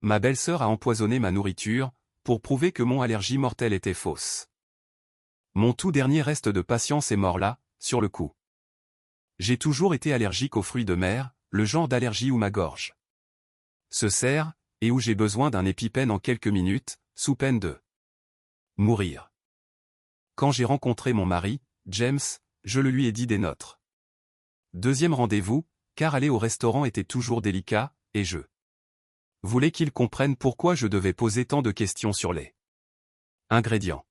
Ma belle-sœur a empoisonné ma nourriture, pour prouver que mon allergie mortelle était fausse. Mon tout dernier reste de patience est mort là, sur le coup. J'ai toujours été allergique aux fruits de mer, le genre d'allergie où ma gorge se serre, et où j'ai besoin d'un épipène en quelques minutes, sous peine de mourir. Quand j'ai rencontré mon mari, James, je le lui ai dit des nôtres. Deuxième rendez-vous, car aller au restaurant était toujours délicat, et je voulais qu'il comprenne pourquoi je devais poser tant de questions sur les ingrédients.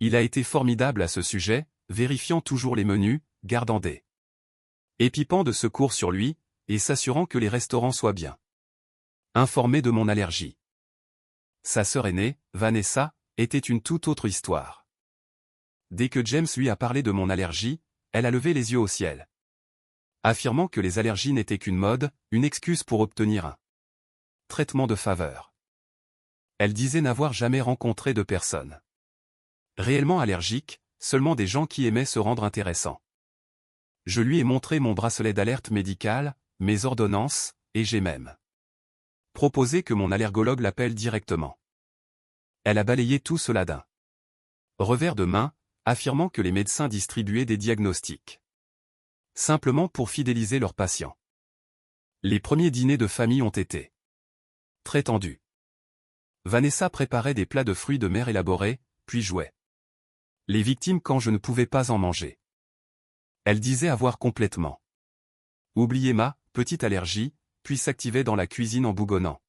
Il a été formidable à ce sujet, vérifiant toujours les menus, gardant des épipens de secours sur lui, et s'assurant que les restaurants soient bien informés de mon allergie. Sa sœur aînée, Vanessa, était une toute autre histoire. Dès que James lui a parlé de mon allergie, elle a levé les yeux au ciel, affirmant que les allergies n'étaient qu'une mode, une excuse pour obtenir un traitement de faveur. Elle disait n'avoir jamais rencontré de personne réellement allergique, seulement des gens qui aimaient se rendre intéressants. Je lui ai montré mon bracelet d'alerte médicale, mes ordonnances, et j'ai même proposé que mon allergologue l'appelle directement. Elle a balayé tout cela d'un revers de main, affirmant que les médecins distribuaient des diagnostics simplement pour fidéliser leurs patients. Les premiers dîners de famille ont été très tendus. Vanessa préparait des plats de fruits de mer élaborés, puis jouait les victimes quand je ne pouvais pas en manger. Elle disait avoir complètement oublié ma petite allergie, puis s'activait dans la cuisine en bougonnant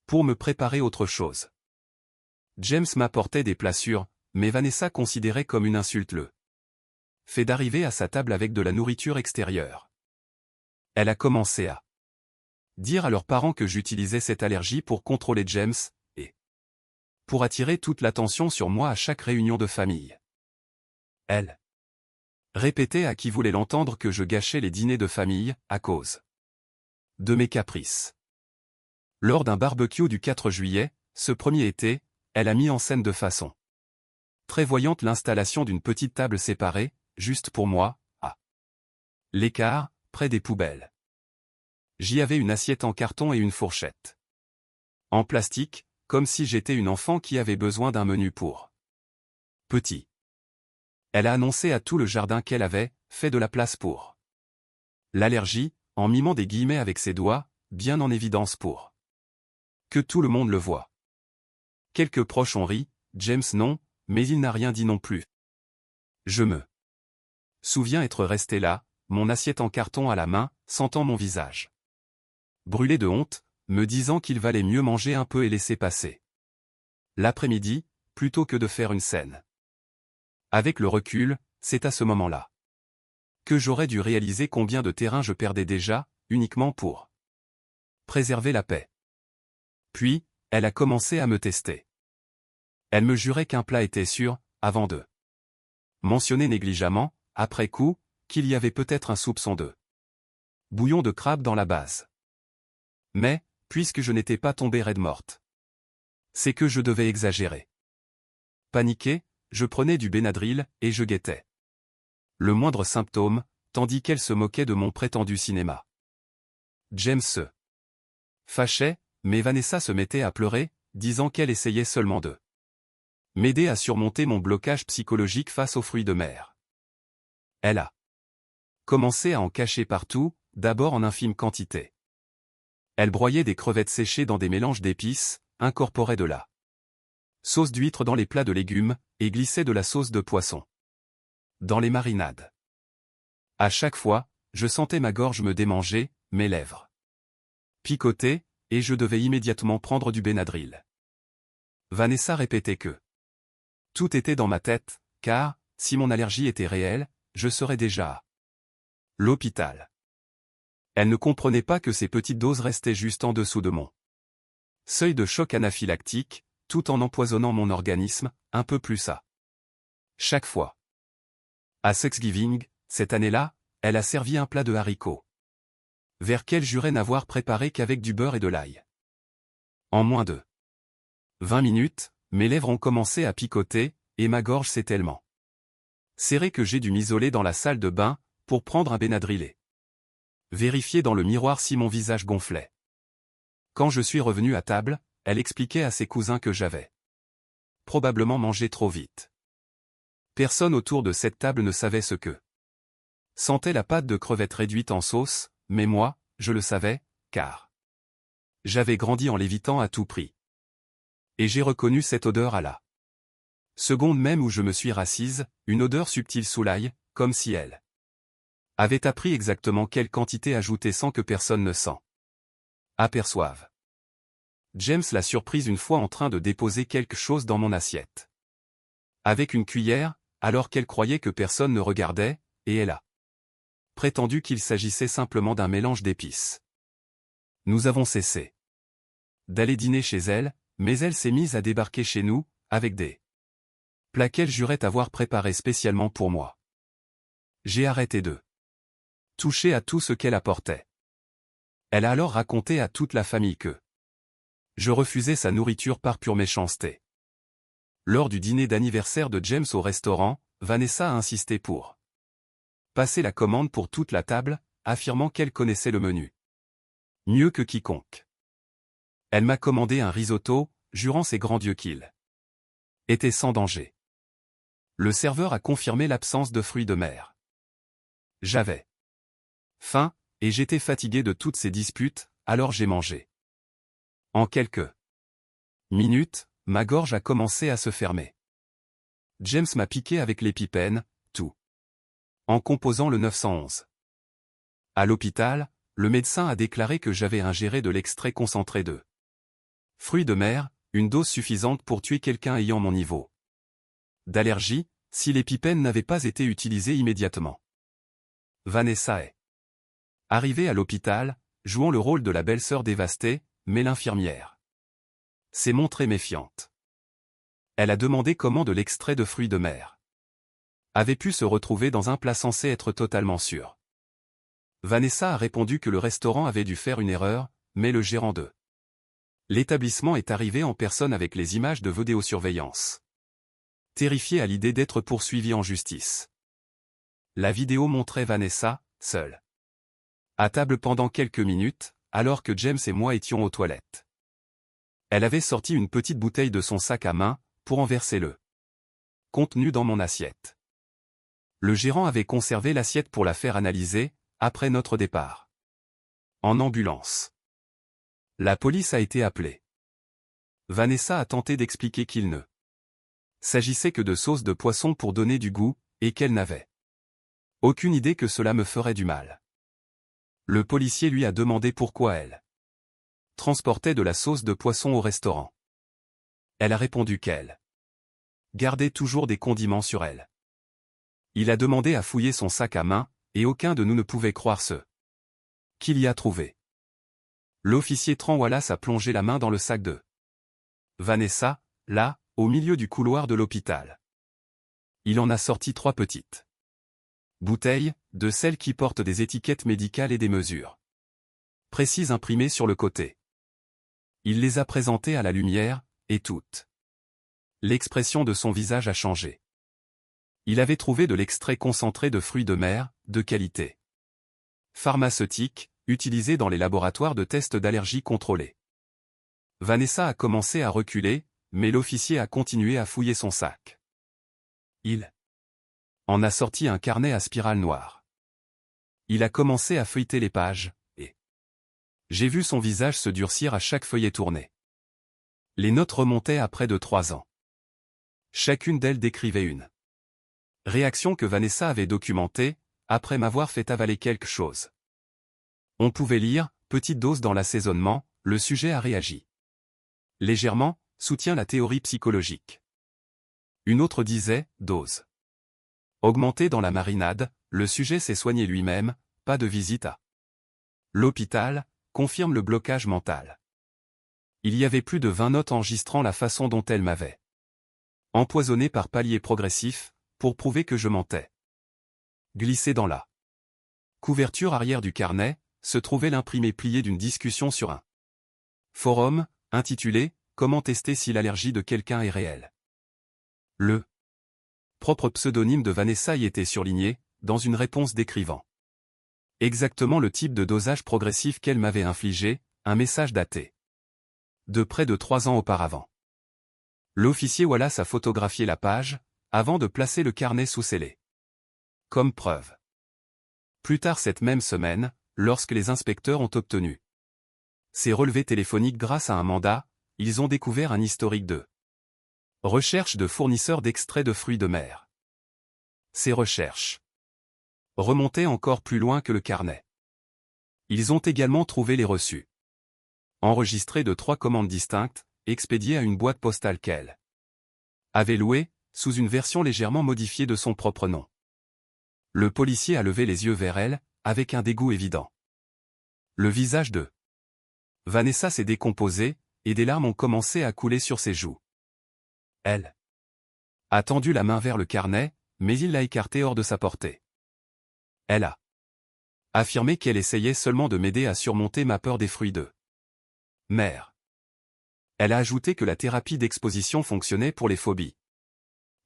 pour me préparer autre chose. James m'apportait des plats sûrs, mais Vanessa considérait comme une insulte le fait d'arriver à sa table avec de la nourriture extérieure. Elle a commencé à dire à leurs parents que j'utilisais cette allergie pour contrôler James, et pour attirer toute l'attention sur moi à chaque réunion de famille. Elle répétait à qui voulait l'entendre que je gâchais les dîners de famille, à cause de mes caprices. Lors d'un barbecue du 4 juillet, ce premier été, elle a mis en scène de façon très voyante l'installation d'une petite table séparée, juste pour moi, à l'écart, près des poubelles. J'y avais une assiette en carton et une fourchette en plastique, comme si j'étais une enfant qui avait besoin d'un menu pour petit. Elle a annoncé à tout le jardin qu'elle avait fait de la place pour l'allergie, en mimant des guillemets avec ses doigts, bien en évidence pour que tout le monde le voie. Quelques proches ont ri, James non, mais il n'a rien dit non plus. Je me souviens être resté là, mon assiette en carton à la main, sentant mon visage brûlé de honte, me disant qu'il valait mieux manger un peu et laisser passer l'après-midi, plutôt que de faire une scène. Avec le recul, c'est à ce moment-là que j'aurais dû réaliser combien de terrain je perdais déjà, uniquement pour préserver la paix. Puis, elle a commencé à me tester. Elle me jurait qu'un plat était sûr, avant de mentionner négligemment, après coup, qu'il y avait peut-être un soupçon de bouillon de crabe dans la base. Mais, puisque je n'étais pas tombée raide morte, c'est que je devais exagérer. Paniqué, je prenais du Benadryl, et je guettais le moindre symptôme, tandis qu'elle se moquait de mon prétendu cinéma. James se fâchait, mais Vanessa se mettait à pleurer, disant qu'elle essayait seulement de m'aider à surmonter mon blocage psychologique face aux fruits de mer. Elle a commencé à en cacher partout, d'abord en infime quantité. Elle broyait des crevettes séchées dans des mélanges d'épices, incorporait de la sauce d'huître dans les plats de légumes, et glissait de la sauce de poisson dans les marinades. À chaque fois, je sentais ma gorge me démanger, mes lèvres picotaient, et je devais immédiatement prendre du Benadryl. Vanessa répétait que tout était dans ma tête, car, si mon allergie était réelle, je serais déjà à l'hôpital. Elle ne comprenait pas que ces petites doses restaient juste en dessous de mon seuil de choc anaphylactique, tout en empoisonnant mon organisme, un peu plus à chaque fois. À Thanksgiving, cette année-là, elle a servi un plat de haricots verts qu'elle jurait n'avoir préparé qu'avec du beurre et de l'ail. En moins de 20 minutes, mes lèvres ont commencé à picoter, et ma gorge s'est tellement serrée que j'ai dû m'isoler dans la salle de bain, pour prendre un Benadryl et vérifier dans le miroir si mon visage gonflait. Quand je suis revenu à table, elle expliquait à ses cousins que j'avais probablement mangé trop vite. Personne autour de cette table ne savait ce que sentait la pâte de crevette réduite en sauce, mais moi, je le savais, car j'avais grandi en l'évitant à tout prix. Et j'ai reconnu cette odeur à la seconde même où je me suis rassise, une odeur subtile sous l'ail, comme si elle avait appris exactement quelle quantité ajouter sans que personne ne s'en aperçoive. James l'a surprise une fois en train de déposer quelque chose dans mon assiette. Avec une cuillère, alors qu'elle croyait que personne ne regardait, et elle a prétendu qu'il s'agissait simplement d'un mélange d'épices. Nous avons cessé d'aller dîner chez elle, mais elle s'est mise à débarquer chez nous, avec des plats qu'elle jurait avoir préparés spécialement pour moi. J'ai arrêté de toucher à tout ce qu'elle apportait. Elle a alors raconté à toute la famille que je refusais sa nourriture par pure méchanceté. Lors du dîner d'anniversaire de James au restaurant, Vanessa a insisté pour passer la commande pour toute la table, affirmant qu'elle connaissait le menu mieux que quiconque. Elle m'a commandé un risotto, jurant ses grands dieux qu'il était sans danger. Le serveur a confirmé l'absence de fruits de mer. J'avais faim, et j'étais fatigué de toutes ces disputes, alors j'ai mangé. En quelques minutes, ma gorge a commencé à se fermer. James m'a piqué avec l'épipène, tout en composant le 911. À l'hôpital, le médecin a déclaré que j'avais ingéré de l'extrait concentré de fruits de mer, une dose suffisante pour tuer quelqu'un ayant mon niveau d'allergie, si l'épipène n'avait pas été utilisé immédiatement. Vanessa est arrivée à l'hôpital, jouant le rôle de la belle-sœur dévastée, mais l'infirmière s'est montrée méfiante. Elle a demandé comment de l'extrait de fruits de mer avait pu se retrouver dans un plat censé être totalement sûr. Vanessa a répondu que le restaurant avait dû faire une erreur, mais le gérant de l'établissement est arrivé en personne avec les images de vidéosurveillance. Terrifié à l'idée d'être poursuivi en justice. La vidéo montrait Vanessa, seule, à table pendant quelques minutes, alors que James et moi étions aux toilettes. Elle avait sorti une petite bouteille de son sac à main, pour en verser le contenu dans mon assiette. Le gérant avait conservé l'assiette pour la faire analyser, après notre départ. En ambulance. La police a été appelée. Vanessa a tenté d'expliquer qu'il ne s'agissait que de sauce de poisson pour donner du goût, et qu'elle n'avait aucune idée que cela me ferait du mal. Le policier lui a demandé pourquoi elle transportait de la sauce de poisson au restaurant. Elle a répondu qu'elle gardait toujours des condiments sur elle. Il a demandé à fouiller son sac à main, et aucun de nous ne pouvait croire ce qu'il y a trouvé. L'officier Tran Wallace a plongé la main dans le sac de Vanessa, là, au milieu du couloir de l'hôpital. Il en a sorti 3 petites bouteilles, de celles qui portent des étiquettes médicales et des mesures précises imprimées sur le côté. Il les a présentées à la lumière, et toute l'expression de son visage a changé. Il avait trouvé de l'extrait concentré de fruits de mer, de qualité pharmaceutique, utilisé dans les laboratoires de tests d'allergie contrôlés. Vanessa a commencé à reculer, mais l'officier a continué à fouiller son sac. Il en a sorti un carnet à spirale noire. Il a commencé à feuilleter les pages, et j'ai vu son visage se durcir à chaque feuillet tourné. Les notes remontaient à près de 3 ans. Chacune d'elles décrivait une réaction que Vanessa avait documentée, après m'avoir fait avaler quelque chose. On pouvait lire, petite dose dans l'assaisonnement, le sujet a réagi légèrement, soutient la théorie psychologique. Une autre disait, dose augmentée dans la marinade, le sujet s'est soigné lui-même, pas de visite à l'hôpital, confirme le blocage mental. Il y avait plus de 20 notes enregistrant la façon dont elle m'avait empoisonné par paliers progressifs, pour prouver que je mentais. Glissé dans la couverture arrière du carnet, se trouvait l'imprimé plié d'une discussion sur un forum, intitulé « Comment tester si l'allergie de quelqu'un est réelle ». Le propre pseudonyme de Vanessa y était surligné, dans une réponse décrivant exactement le type de dosage progressif qu'elle m'avait infligé, un message daté de près de 3 ans auparavant. L'officier Wallace a photographié la page, avant de placer le carnet sous scellé. Comme preuve. Plus tard cette même semaine, lorsque les inspecteurs ont obtenu ces relevés téléphoniques grâce à un mandat, ils ont découvert un historique de recherche de fournisseurs d'extraits de fruits de mer. Ces recherches remontaient encore plus loin que le carnet. Ils ont également trouvé les reçus enregistrés de 3 commandes distinctes, expédiées à une boîte postale qu'elle avait louée, sous une version légèrement modifiée de son propre nom. Le policier a levé les yeux vers elle, avec un dégoût évident. Le visage de Vanessa s'est décomposé, et des larmes ont commencé à couler sur ses joues. Elle a tendu la main vers le carnet, mais il l'a écarté hors de sa portée. Elle a affirmé qu'elle essayait seulement de m'aider à surmonter ma peur des fruits de mer. Elle a ajouté que la thérapie d'exposition fonctionnait pour les phobies.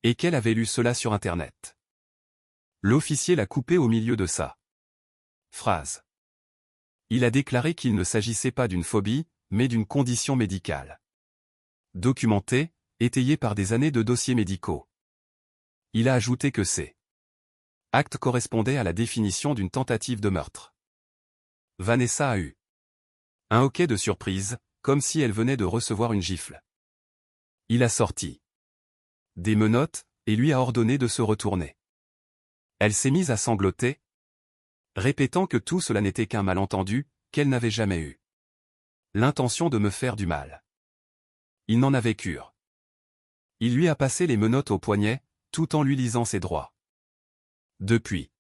Et qu'elle avait lu cela sur Internet. L'officier l'a coupé au milieu de sa phrase. Il a déclaré qu'il ne s'agissait pas d'une phobie, mais d'une condition médicale. Documentée, étayée par des années de dossiers médicaux. Il a ajouté que ces actes correspondaient à la définition d'une tentative de meurtre. Vanessa a eu un hoquet de surprise, comme si elle venait de recevoir une gifle. Il a sorti des menottes, et lui a ordonné de se retourner. Elle s'est mise à sangloter, répétant que tout cela n'était qu'un malentendu, qu'elle n'avait jamais eu l'intention de me faire du mal. Il n'en avait cure. Il lui a passé les menottes au poignet, tout en lui lisant ses droits. Depuis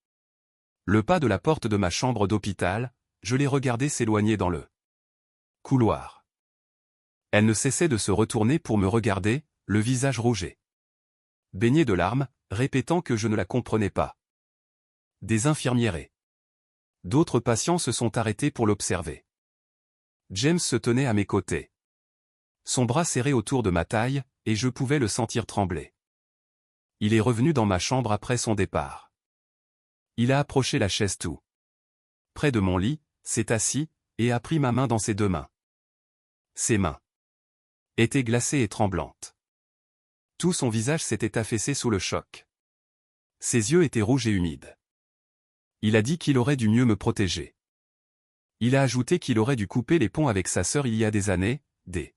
le pas de la porte de ma chambre d'hôpital, je l'ai regardé s'éloigner dans le couloir. Elle ne cessait de se retourner pour me regarder, le visage rouge baigné de larmes, répétant que je ne la comprenais pas. Des infirmières et d'autres patients se sont arrêtés pour l'observer. James se tenait à mes côtés. Son bras serré autour de ma taille, et je pouvais le sentir trembler. Il est revenu dans ma chambre après son départ. Il a approché la chaise tout près de mon lit, s'est assis, et a pris ma main dans ses 2 mains. Ses mains étaient glacées et tremblantes. Tout son visage s'était affaissé sous le choc. Ses yeux étaient rouges et humides. Il a dit qu'il aurait dû mieux me protéger. Il a ajouté qu'il aurait dû couper les ponts avec sa sœur il y a des années, dès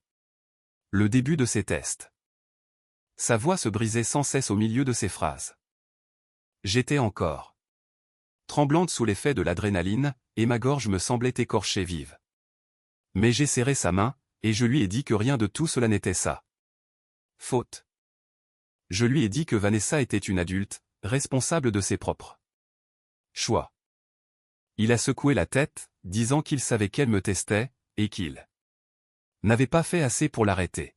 le début de ses tests. Sa voix se brisait sans cesse au milieu de ses phrases. J'étais encore tremblante sous l'effet de l'adrénaline, et ma gorge me semblait écorchée vive. Mais j'ai serré sa main, et je lui ai dit que rien de tout cela n'était sa faute. Je lui ai dit que Vanessa était une adulte, responsable de ses propres choix. Il a secoué la tête, disant qu'il savait qu'elle me testait, et qu'il n'avait pas fait assez pour l'arrêter.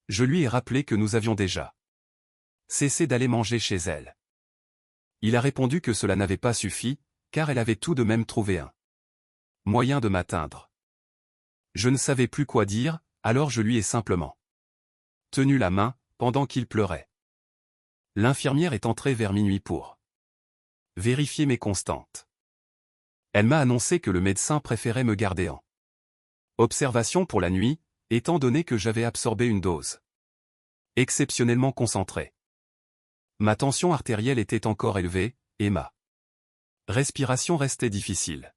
Je lui ai rappelé que nous avions déjà cessé d'aller manger chez elle. Il a répondu que cela n'avait pas suffi, car elle avait tout de même trouvé un moyen de m'atteindre. Je ne savais plus quoi dire, alors je lui ai simplement tenu la main, pendant qu'il pleurait. L'infirmière est entrée vers minuit pour vérifier mes constantes. Elle m'a annoncé que le médecin préférait me garder en observation pour la nuit, étant donné que j'avais absorbé une dose exceptionnellement concentrée. Ma tension artérielle était encore élevée, et ma respiration restait difficile.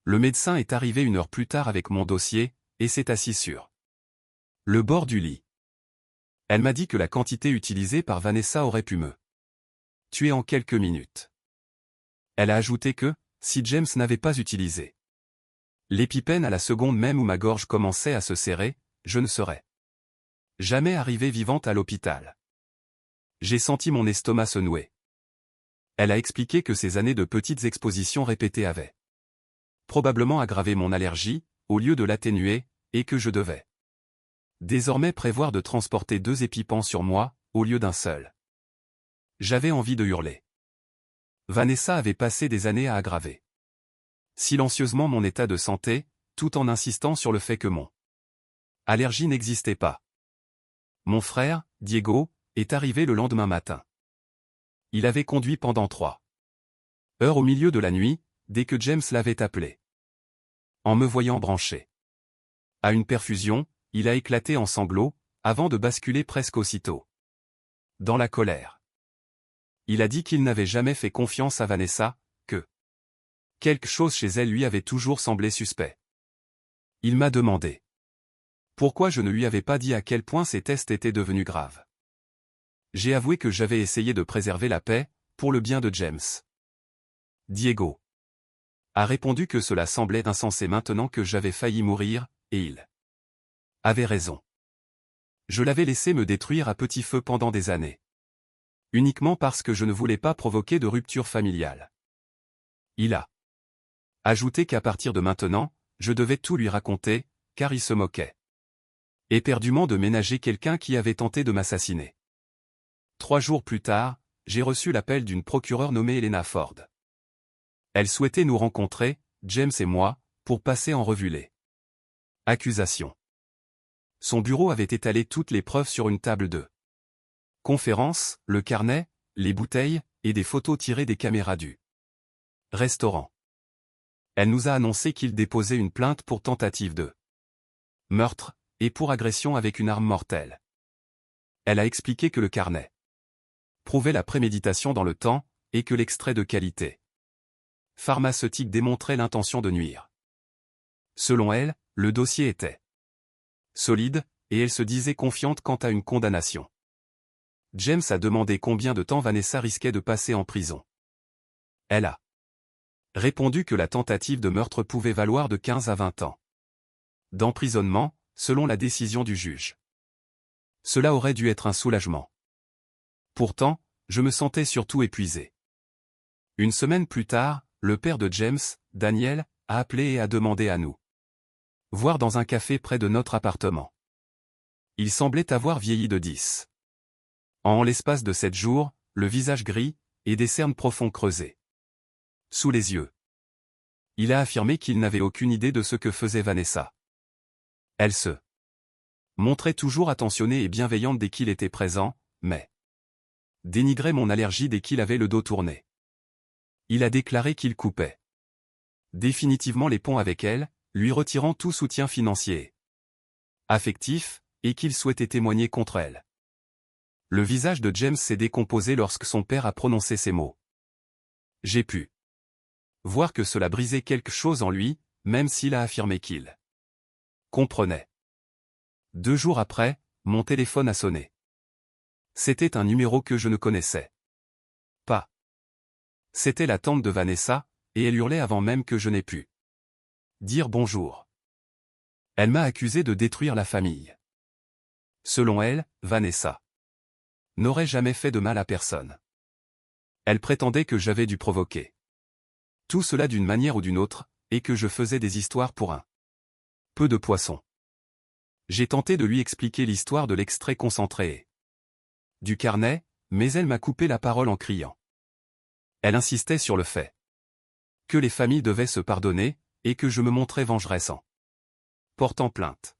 Le médecin est arrivé 1 heure plus tard avec mon dossier, et s'est assis sur le bord du lit. Elle m'a dit que la quantité utilisée par Vanessa aurait pu me tuer en quelques minutes. Elle a ajouté que, si James n'avait pas utilisé l'épipène à la seconde même où ma gorge commençait à se serrer, je ne serais jamais arrivée vivante à l'hôpital. J'ai senti mon estomac se nouer. Elle a expliqué que ces années de petites expositions répétées avaient probablement aggravé mon allergie, au lieu de l'atténuer, et que je devais désormais prévoir de transporter 2 épipens sur moi, au lieu d'un seul. J'avais envie de hurler. Vanessa avait passé des années à aggraver silencieusement mon état de santé, tout en insistant sur le fait que mon allergie n'existait pas. Mon frère, Diego, est arrivé le lendemain matin. Il avait conduit pendant 3 heures au milieu de la nuit, dès que James l'avait appelé. En me voyant branché À une perfusion, il a éclaté en sanglots, avant de basculer presque aussitôt dans la colère. Il a dit qu'il n'avait jamais fait confiance à Vanessa, que quelque chose chez elle lui avait toujours semblé suspect. Il m'a demandé pourquoi je ne lui avais pas dit à quel point ces tests étaient devenus graves. J'ai avoué que j'avais essayé de préserver la paix, pour le bien de James. Diego a répondu que cela semblait insensé maintenant que j'avais failli mourir, et il avait raison. Je l'avais laissé me détruire à petit feu pendant des années. Uniquement parce que je ne voulais pas provoquer de rupture familiale. Il a ajouté qu'à partir de maintenant, je devais tout lui raconter, car il se moquait éperdument de ménager quelqu'un qui avait tenté de m'assassiner. 3 jours plus tard, j'ai reçu l'appel d'une procureure nommée Elena Ford. Elle souhaitait nous rencontrer, James et moi, pour passer en revue les accusations. Son bureau avait étalé toutes les preuves sur une table de conférence, le carnet, les bouteilles, et des photos tirées des caméras du restaurant. Elle nous a annoncé qu'il déposait une plainte pour tentative de meurtre, et pour agression avec une arme mortelle. Elle a expliqué que le carnet prouvait la préméditation dans le temps, et que l'extrait de qualité pharmaceutique démontrait l'intention de nuire. Selon elle, le dossier était solide, et elle se disait confiante quant à une condamnation. James a demandé combien de temps Vanessa risquait de passer en prison. Elle a répondu que la tentative de meurtre pouvait valoir de 15 à 20 ans d'emprisonnement, selon la décision du juge. Cela aurait dû être un soulagement. Pourtant, je me sentais surtout épuisé. Une semaine plus tard, le père de James, Daniel, a appelé et a demandé à nous voir dans un café près de notre appartement. Il semblait avoir vieilli de 10 ans en l'espace de 7 jours, le visage gris, et des cernes profonds creusés sous les yeux. Il a affirmé qu'il n'avait aucune idée de ce que faisait Vanessa. Elle se montrait toujours attentionnée et bienveillante dès qu'il était présent, mais dénigrait mon allergie dès qu'il avait le dos tourné. Il a déclaré qu'il coupait définitivement les ponts avec elle, lui retirant tout soutien financier et affectif, et qu'il souhaitait témoigner contre elle. Le visage de James s'est décomposé lorsque son père a prononcé ces mots. J'ai pu voir que cela brisait quelque chose en lui, même s'il a affirmé qu'il comprenait. 2 jours après, mon téléphone a sonné. C'était un numéro que je ne connaissais pas. C'était la tante de Vanessa, et elle hurlait avant même que je n'ai pu dire bonjour. Elle m'a accusé de détruire la famille. Selon elle, Vanessa n'aurait jamais fait de mal à personne. Elle prétendait que j'avais dû provoquer tout cela d'une manière ou d'une autre, et que je faisais des histoires pour un peu de poisson. J'ai tenté de lui expliquer l'histoire de l'extrait concentré et du carnet, mais elle m'a coupé la parole en criant. Elle insistait sur le fait que les familles devaient se pardonner, et que je me montrais vengeresse en portant plainte.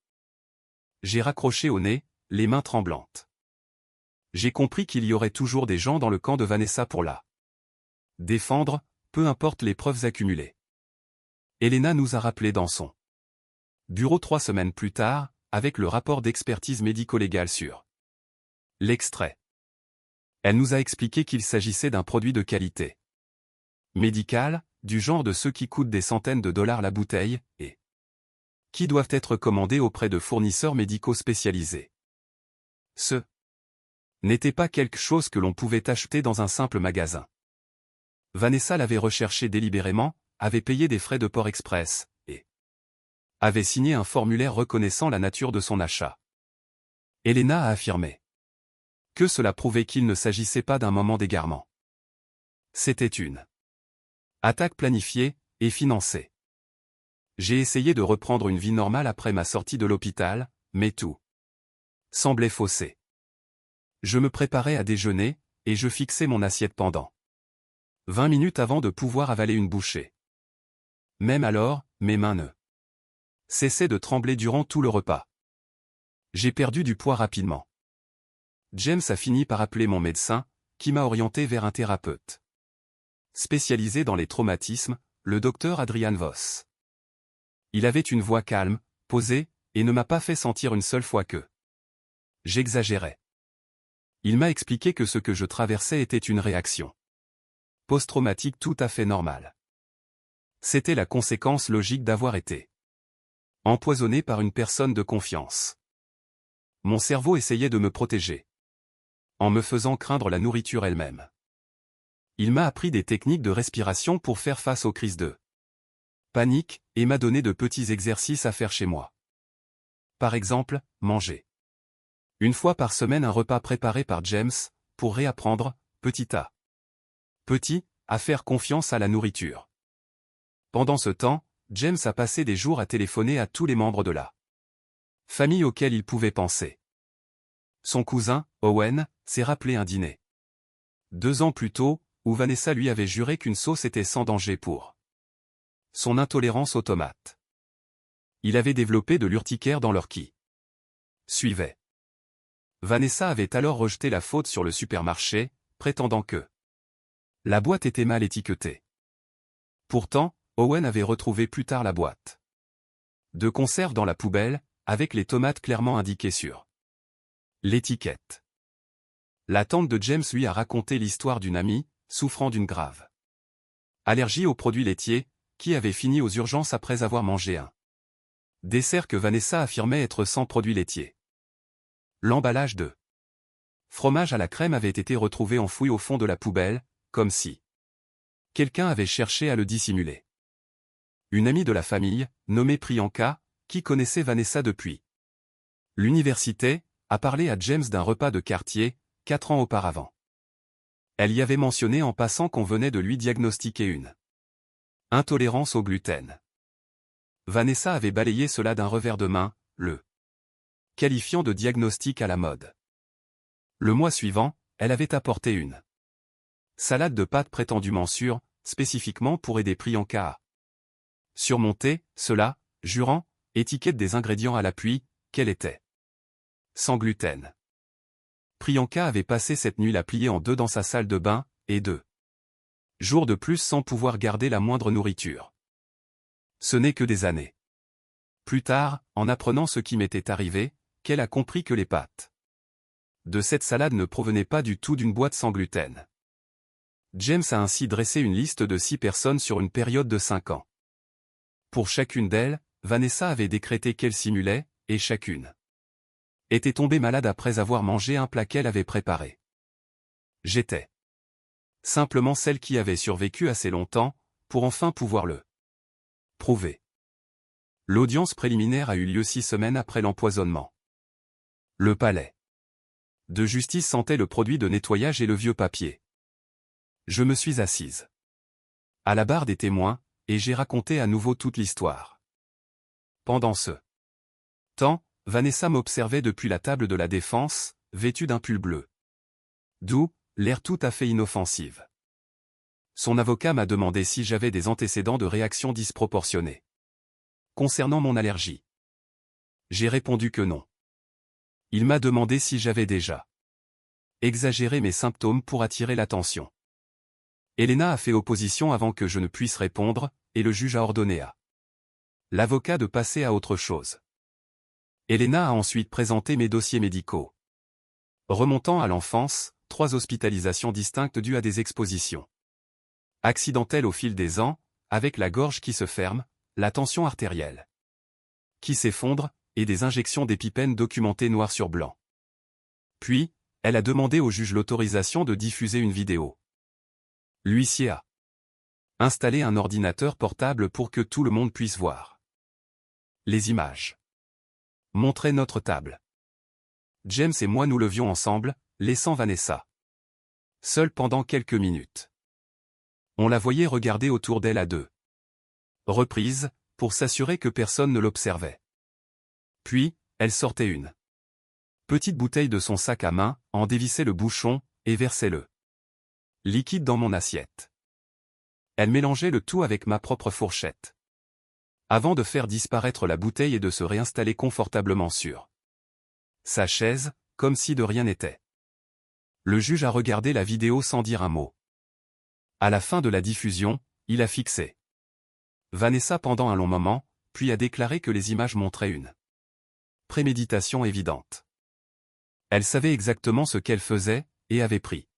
J'ai raccroché au nez, les mains tremblantes. J'ai compris qu'il y aurait toujours des gens dans le camp de Vanessa pour la défendre, peu importe les preuves accumulées. Elena nous a rappelé dans son bureau 3 semaines plus tard, avec le rapport d'expertise médico-légale sur l'extrait. Elle nous a expliqué qu'il s'agissait d'un produit de qualité médicale, du genre de ceux qui coûtent des centaines de dollars la bouteille, et qui doivent être commandés auprès de fournisseurs médicaux spécialisés. Ce n'était pas quelque chose que l'on pouvait acheter dans un simple magasin. Vanessa l'avait recherché délibérément, avait payé des frais de port express, et avait signé un formulaire reconnaissant la nature de son achat. Elena a affirmé que cela prouvait qu'il ne s'agissait pas d'un moment d'égarement. C'était une attaque planifiée et financée. J'ai essayé de reprendre une vie normale après ma sortie de l'hôpital, mais tout semblait faussé. Je me préparais à déjeuner, et je fixais mon assiette pendant 20 minutes avant de pouvoir avaler une bouchée. Même alors, mes mains ne cessaient de trembler durant tout le repas. J'ai perdu du poids rapidement. James a fini par appeler mon médecin, qui m'a orienté vers un thérapeute spécialisé dans les traumatismes, le docteur Adrian Voss. Il avait une voix calme, posée, et ne m'a pas fait sentir une seule fois que j'exagérais. Il m'a expliqué que ce que je traversais était une réaction post-traumatique tout à fait normale. C'était la conséquence logique d'avoir été empoisonné par une personne de confiance. Mon cerveau essayait de me protéger, en me faisant craindre la nourriture elle-même. Il m'a appris des techniques de respiration pour faire face aux crises de panique, et m'a donné de petits exercices à faire chez moi. Par exemple, manger une fois par semaine un repas préparé par James, pour réapprendre, petit à petit, à faire confiance à la nourriture. Pendant ce temps, James a passé des jours à téléphoner à tous les membres de la famille auxquels il pouvait penser. Son cousin, Owen, s'est rappelé un dîner 2 ans plus tôt, où Vanessa lui avait juré qu'une sauce était sans danger pour son intolérance aux tomates. Il avait développé de l'urticaire dans l'heure qui suivait. Vanessa avait alors rejeté la faute sur le supermarché, prétendant que la boîte était mal étiquetée. Pourtant, Owen avait retrouvé plus tard la boîte de conserve dans la poubelle, avec les tomates clairement indiquées sur l'étiquette. La tante de James lui a raconté l'histoire d'une amie, souffrant d'une grave allergie aux produits laitiers, qui avait fini aux urgences après avoir mangé un dessert que Vanessa affirmait être sans produits laitiers. L'emballage de fromage à la crème avait été retrouvé enfoui au fond de la poubelle, comme si quelqu'un avait cherché à le dissimuler. Une amie de la famille, nommée Priyanka, qui connaissait Vanessa depuis l'université, a parlé à James d'un repas de quartier, 4 ans auparavant. Elle y avait mentionné en passant qu'on venait de lui diagnostiquer une intolérance au gluten. Vanessa avait balayé cela d'un revers de main, le qualifiant de diagnostic à la mode. Le mois suivant, elle avait apporté une salade de pâtes prétendument sûre, spécifiquement pour aider Priyanka à surmonter cela, jurant, étiquette des ingrédients à l'appui, qu'elle était sans gluten. Priyanka avait passé cette nuit la pliée en 2 dans sa salle de bain, et 2 jours de plus sans pouvoir garder la moindre nourriture. Ce n'est que des années plus tard, en apprenant ce qui m'était arrivé, qu'elle a compris que les pâtes de cette salade ne provenaient pas du tout d'une boîte sans gluten. James a ainsi dressé une liste de 6 personnes sur une période de 5 ans. Pour chacune d'elles, Vanessa avait décrété qu'elle simulait, et chacune était tombée malade après avoir mangé un plat qu'elle avait préparé. J'étais simplement celle qui avait survécu assez longtemps, pour enfin pouvoir le prouver. L'audience préliminaire a eu lieu 6 semaines après l'empoisonnement. Le palais de justice sentait le produit de nettoyage et le vieux papier. Je me suis assise à la barre des témoins, et j'ai raconté à nouveau toute l'histoire. Pendant ce temps, Vanessa m'observait depuis la table de la défense, vêtue d'un pull bleu doux, l'air tout à fait inoffensive. Son avocat m'a demandé si j'avais des antécédents de réactions disproportionnées concernant mon allergie. J'ai répondu que non. Il m'a demandé si j'avais déjà exagéré mes symptômes pour attirer l'attention. Elena a fait opposition avant que je ne puisse répondre, et le juge a ordonné à l'avocat de passer à autre chose. Elena a ensuite présenté mes dossiers médicaux. Remontant à l'enfance, 3 hospitalisations distinctes dues à des expositions accidentelles au fil des ans, avec la gorge qui se ferme, la tension artérielle qui s'effondre, et des injections d'épipène documentées noir sur blanc. Puis, elle a demandé au juge l'autorisation de diffuser une vidéo. L'huissier a installé un ordinateur portable pour que tout le monde puisse voir les images. Montraient notre table. James et moi nous levions ensemble, laissant Vanessa seule pendant quelques minutes. On la voyait regarder autour d'elle à 2 reprises, pour s'assurer que personne ne l'observait. Puis, elle sortait une petite bouteille de son sac à main, en dévissait le bouchon, et versait le liquide dans mon assiette. Elle mélangeait le tout avec ma propre fourchette, avant de faire disparaître la bouteille et de se réinstaller confortablement sur sa chaise, comme si de rien n'était. Le juge a regardé la vidéo sans dire un mot. À la fin de la diffusion, il a fixé Vanessa pendant un long moment, puis a déclaré que les images montraient une préméditation évidente. Elle savait exactement ce qu'elle faisait, et avait pris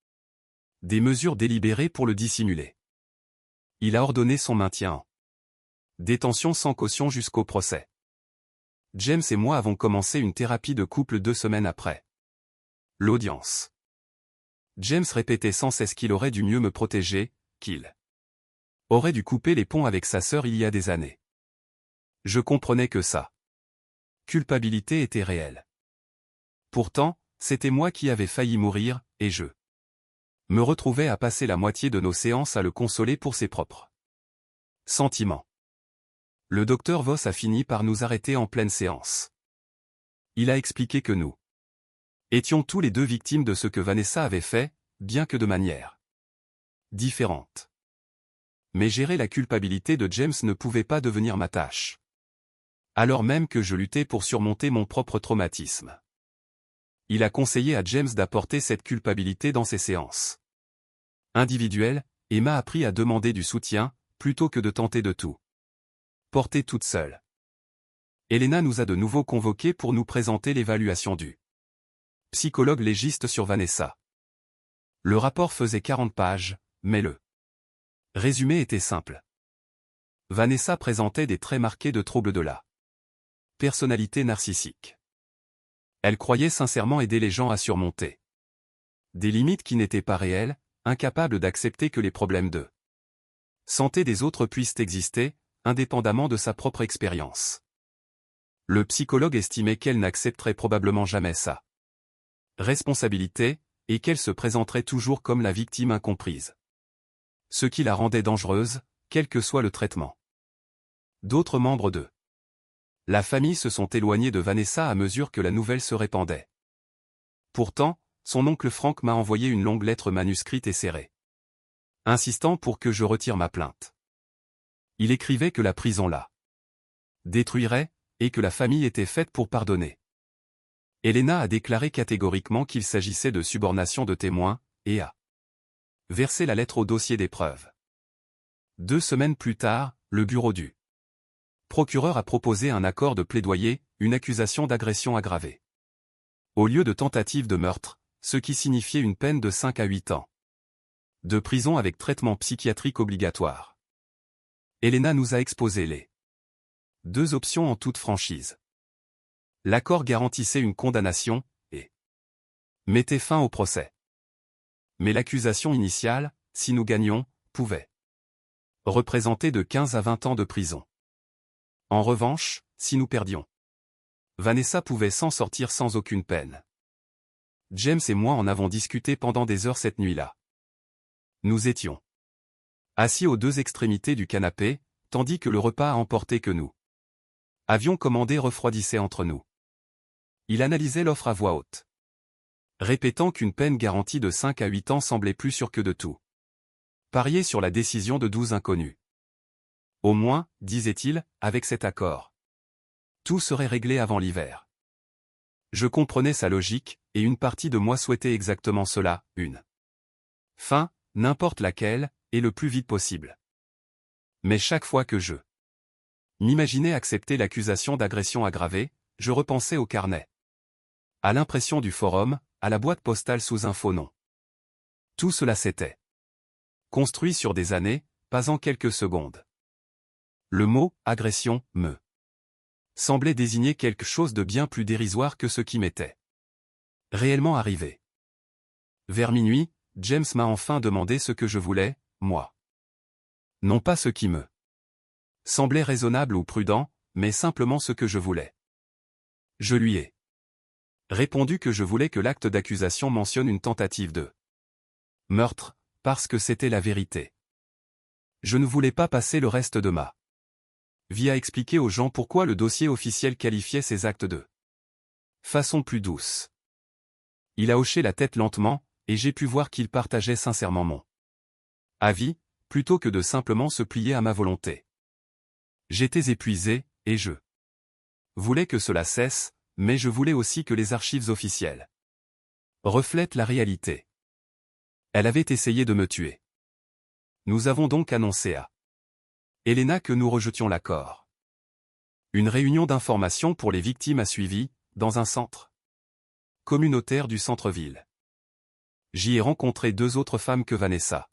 des mesures délibérées pour le dissimuler. Il a ordonné son maintien en détention sans caution jusqu'au procès. James et moi avons commencé une thérapie de couple 2 semaines après l'audience. James répétait sans cesse qu'il aurait dû mieux me protéger, qu'il aurait dû couper les ponts avec sa sœur il y a des années. Je comprenais que sa culpabilité était réelle. Pourtant, c'était moi qui avais failli mourir, et je me retrouvais à passer la moitié de nos séances à le consoler pour ses propres sentiments. Le docteur Voss a fini par nous arrêter en pleine séance. Il a expliqué que nous étions tous les deux victimes de ce que Vanessa avait fait, bien que de manière différente. Mais gérer la culpabilité de James ne pouvait pas devenir ma tâche. Alors même que je luttais pour surmonter mon propre traumatisme. Il a conseillé à James d'apporter cette culpabilité dans ses séances individuelles, et m'a appris à demander du soutien, plutôt que de tenter de tout porter toute seule. Elena nous a de nouveau convoqués pour nous présenter l'évaluation du psychologue légiste sur Vanessa. Le rapport faisait 40 pages, mais le résumé était simple. Vanessa présentait des traits marqués de troubles de la personnalité narcissique. Elle croyait sincèrement aider les gens à surmonter des limites qui n'étaient pas réelles, incapable d'accepter que les problèmes de santé des autres puissent exister, indépendamment de sa propre expérience. Le psychologue estimait qu'elle n'accepterait probablement jamais sa responsabilité, et qu'elle se présenterait toujours comme la victime incomprise. Ce qui la rendait dangereuse, quel que soit le traitement. D'autres membres de la famille se sont éloignés de Vanessa à mesure que la nouvelle se répandait. Pourtant, son oncle Frank m'a envoyé une longue lettre manuscrite et serrée, insistant pour que je retire ma plainte. Il écrivait que la prison la détruirait, et que la famille était faite pour pardonner. Elena a déclaré catégoriquement qu'il s'agissait de subornation de témoins, et a versé la lettre au dossier des preuves. 2 semaines plus tard, le bureau du procureur a proposé un accord de plaidoyer, une accusation d'agression aggravée, au lieu de tentative de meurtre, ce qui signifiait une peine de 5 à 8 ans de prison avec traitement psychiatrique obligatoire. Elena nous a exposé les 2 options en toute franchise. L'accord garantissait une condamnation, et mettait fin au procès. Mais l'accusation initiale, si nous gagnions, pouvait représenter de 15 à 20 ans de prison. En revanche, si nous perdions, Vanessa pouvait s'en sortir sans aucune peine. James et moi en avons discuté pendant des heures cette nuit-là. Nous étions assis aux 2 extrémités du canapé, tandis que le repas à emporter que nous avions commandé refroidissait entre nous. Il analysait l'offre à voix haute, répétant qu'une peine garantie de 5 à 8 ans semblait plus sûre que de tout parier sur la décision de 12 inconnus. Au moins, disait-il, avec cet accord, tout serait réglé avant l'hiver. Je comprenais sa logique, et une partie de moi souhaitait exactement cela, une fin, n'importe laquelle, et le plus vite possible. Mais chaque fois que je m'imaginais accepter l'accusation d'agression aggravée, je repensais au carnet, à l'impression du forum, à la boîte postale sous un faux nom. Tout cela s'était construit sur des années, pas en quelques secondes. Le mot « agression » me semblait désigner quelque chose de bien plus dérisoire que ce qui m'était réellement arrivé. Vers minuit, James m'a enfin demandé ce que je voulais, moi. Non pas ce qui me semblait raisonnable ou prudent, mais simplement ce que je voulais. Je lui ai répondu que je voulais que l'acte d'accusation mentionne une tentative de meurtre, parce que c'était la vérité. Je ne voulais pas passer le reste de ma vie à expliquer aux gens pourquoi le dossier officiel qualifiait ces actes de façon plus douce. Il a hoché la tête lentement, et j'ai pu voir qu'il partageait sincèrement mon avis, plutôt que de simplement se plier à ma volonté. J'étais épuisé, et je voulais que cela cesse, mais je voulais aussi que les archives officielles reflètent la réalité. Elle avait essayé de me tuer. Nous avons donc annoncé à Elena que nous rejetions l'accord. Une réunion d'information pour les victimes a suivi, dans un centre communautaire du centre-ville. J'y ai rencontré 2 autres femmes que Vanessa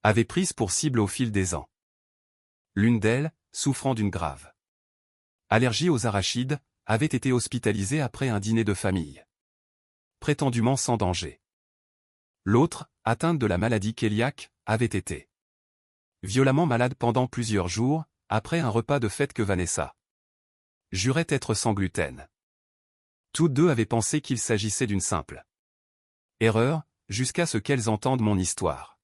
avait prises pour cible au fil des ans. L'une d'elles, souffrant d'une grave allergie aux arachides, avait été hospitalisée après un dîner de famille, prétendument sans danger. L'autre, atteinte de la maladie cœliaque, avait été violemment malade pendant plusieurs jours, après un repas de fête que Vanessa jurait être sans gluten. Toutes 2 avaient pensé qu'il s'agissait d'une simple erreur, jusqu'à ce qu'elles entendent mon histoire.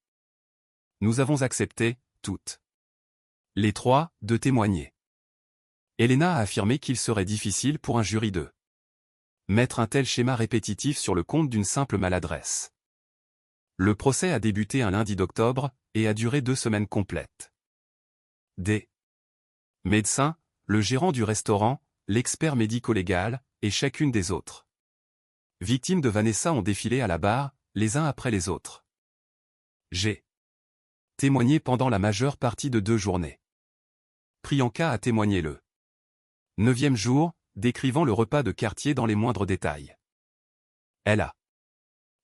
Nous avons accepté, toutes les 3, de témoigner. Elena a affirmé qu'il serait difficile pour un jury de mettre un tel schéma répétitif sur le compte d'une simple maladresse. Le procès a débuté un lundi d'octobre, et a duré 2 semaines complètes. Des médecins, le gérant du restaurant, l'expert médico-légal, et chacune des autres victimes de Vanessa ont défilé à la barre, les uns après les autres. J'ai témoigné pendant la majeure partie de 2 journées. Priyanka a témoigné le 9e jour, décrivant le repas de quartier dans les moindres détails. Elle a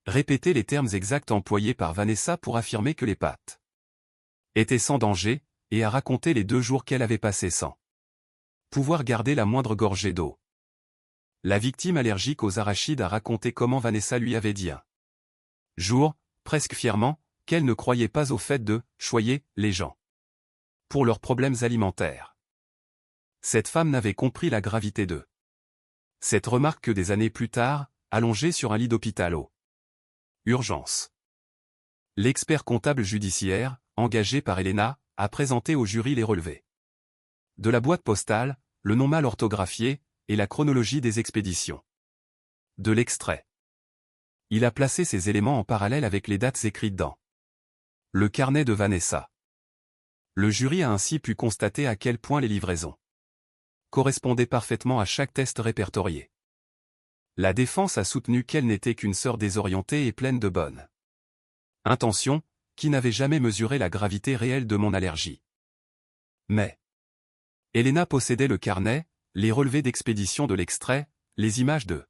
répété les termes exacts employés par Vanessa pour affirmer que les pâtes étaient sans danger, et a raconté les 2 jours qu'elle avait passés sans pouvoir garder la moindre gorgée d'eau. La victime allergique aux arachides a raconté comment Vanessa lui avait dit un jour, presque fièrement, qu'elle ne croyait pas au fait de « choyer » les gens pour leurs problèmes alimentaires. Cette femme n'avait compris la gravité de cette remarque que des années plus tard, allongée sur un lit d'hôpital aux urgences. L'expert comptable judiciaire, engagé par Elena, a présenté au jury les relevés de la boîte postale, le nom mal orthographié, et la chronologie des expéditions. De l'extrait. Il a placé ces éléments en parallèle avec les dates écrites dans le carnet de Vanessa. Le jury a ainsi pu constater à quel point les livraisons correspondaient parfaitement à chaque test répertorié. La défense a soutenu qu'elle n'était qu'une sœur désorientée et pleine de bonnes intentions, qui n'avait jamais mesuré la gravité réelle de mon allergie. Mais Elena possédait le carnet, les relevés d'expédition de l'extrait, les images de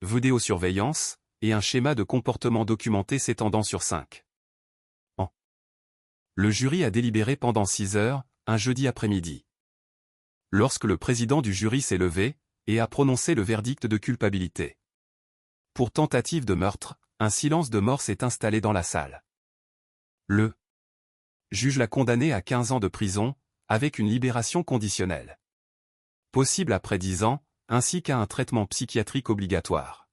vidéosurveillance, et un schéma de comportement documenté s'étendant sur 5 ans. Le jury a délibéré pendant 6 heures, un jeudi après-midi. Lorsque le président du jury s'est levé, et a prononcé le verdict de culpabilité pour tentative de meurtre, un silence de mort s'est installé dans la salle. Le juge l'a condamné à 15 ans de prison, avec une libération conditionnelle possible après 10 ans, ainsi qu'à un traitement psychiatrique obligatoire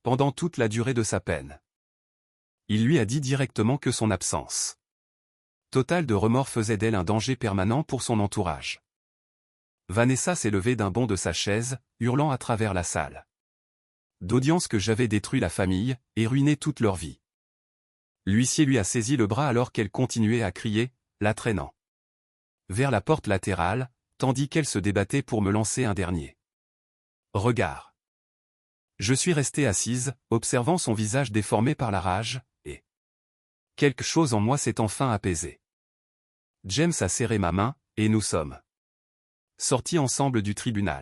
pendant toute la durée de sa peine. Il lui a dit directement que son absence totale de remords faisait d'elle un danger permanent pour son entourage. Vanessa s'est levée d'un bond de sa chaise, hurlant à travers la salle d'audience que j'avais détruit la famille, et ruiné toute leur vie. L'huissier lui a saisi le bras alors qu'elle continuait à crier, la traînant vers la porte latérale, tandis qu'elle se débattait pour me lancer un dernier regard. Je suis restée assise, observant son visage déformé par la rage, et quelque chose en moi s'est enfin apaisé. James a serré ma main, et nous sommes sortis ensemble du tribunal.